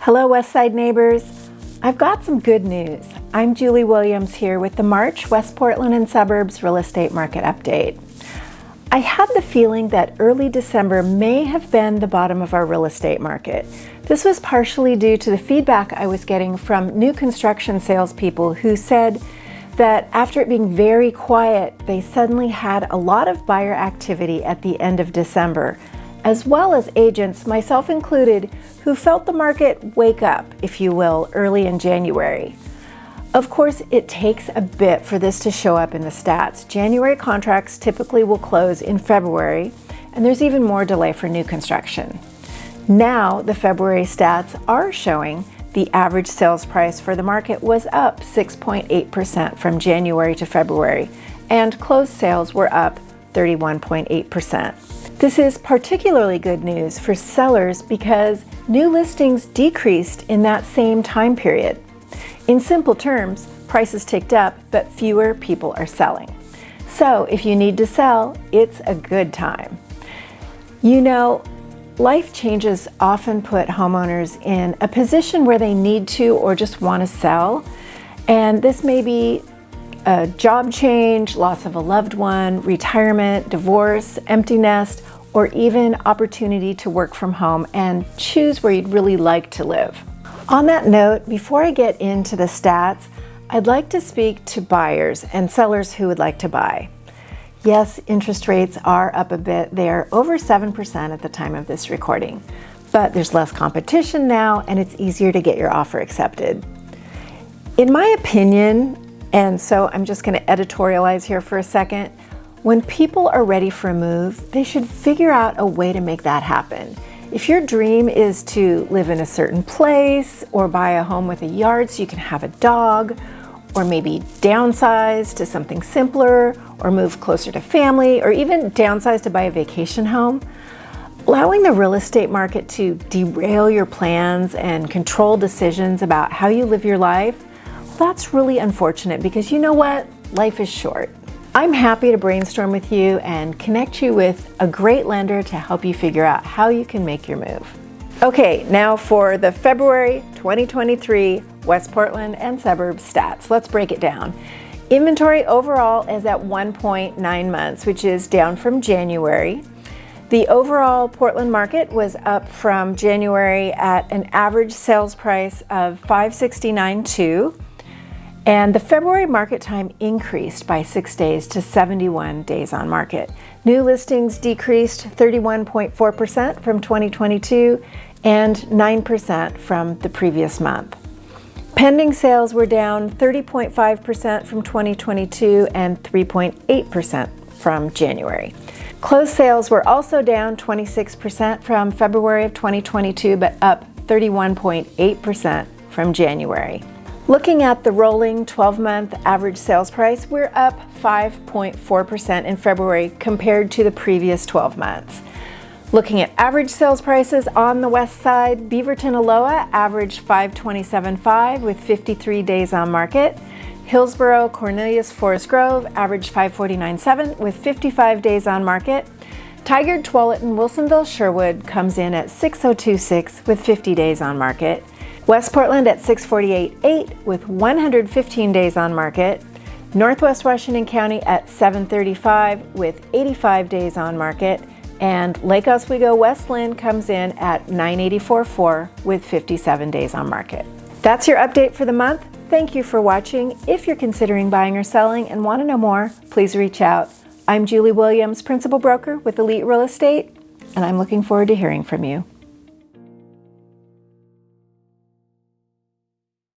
Hello Westside neighbors. I've got some good news. I'm Julie Williams here with the March West Portland and Suburbs Real Estate Market Update. I had the feeling that early December may have been the bottom of our real estate market. This was partially due to the feedback I was getting from new construction salespeople who said that after it being very quiet, they suddenly had a lot of buyer activity at the end of December, as well as agents, myself included, who felt the market wake up, if you will, early in January. Of course, it takes a bit for this to show up in the stats. January contracts typically will close in February, and there's even more delay for new construction. Now, the February stats are showing the average sales price for the market was up 6.8% from January to February, and closed sales were up 31.8%. This is particularly good news for sellers because new listings decreased in that same time period. In simple terms, prices ticked up, but fewer people are selling. So if you need to sell, it's a good time. You know, life changes often put homeowners in a position where they need to or just want to sell. And this may be a job change, loss of a loved one, retirement, divorce, empty nest, or even opportunity to work from home and choose where you'd really like to live. On that note, before I get into the stats, I'd like to speak to buyers and sellers who would like to buy. Yes, interest rates are up a bit. They're over 7% at the time of this recording, but there's less competition now and it's easier to get your offer accepted. In my opinion, and so I'm just going to editorialize here for a second, when people are ready for a move, they should figure out a way to make that happen. If your dream is to live in a certain place or buy a home with a yard so you can have a dog, or maybe downsize to something simpler, or move closer to family, or even downsize to buy a vacation home, allowing the real estate market to derail your plans and control decisions about how you live your life, well, that's really unfortunate because you know what? Life is short. I'm happy to brainstorm with you and connect you with a great lender to help you figure out how you can make your move. Okay, now for the February 2023 West Portland and Suburbs stats. Let's break it down. Inventory overall is at 1.9 months, which is down from January. The overall Portland market was up from January at an average sales price of $569.2. And the February market time increased by 6 days to 71 days on market. New listings decreased 31.4% from 2022 and 9% from the previous month. Pending sales were down 30.5% from 2022 and 3.8% from January. Closed sales were also down 26% from February of 2022, but up 31.8% from January. Looking at the rolling 12-month average sales price, we're up 5.4% in February compared to the previous 12 months. Looking at average sales prices on the west side, Beaverton Aloha averaged $527.5 with 53 days on market. Hillsboro, Cornelius, Forest Grove averaged $549.7 with 55 days on market. Tigard, Tualatin, Wilsonville, Sherwood comes in at $602.6 with 50 days on market. West Portland at $648.8 with 115 days on market. Northwest Washington County at $735 with 85 days on market. And Lake Oswego Westland comes in at $984.4 with 57 days on market. That's your update for the month. Thank you for watching. If you're considering buying or selling and want to know more, please reach out. I'm Julie Williams, Principal Broker with Elite Real Estate, and I'm looking forward to hearing from you.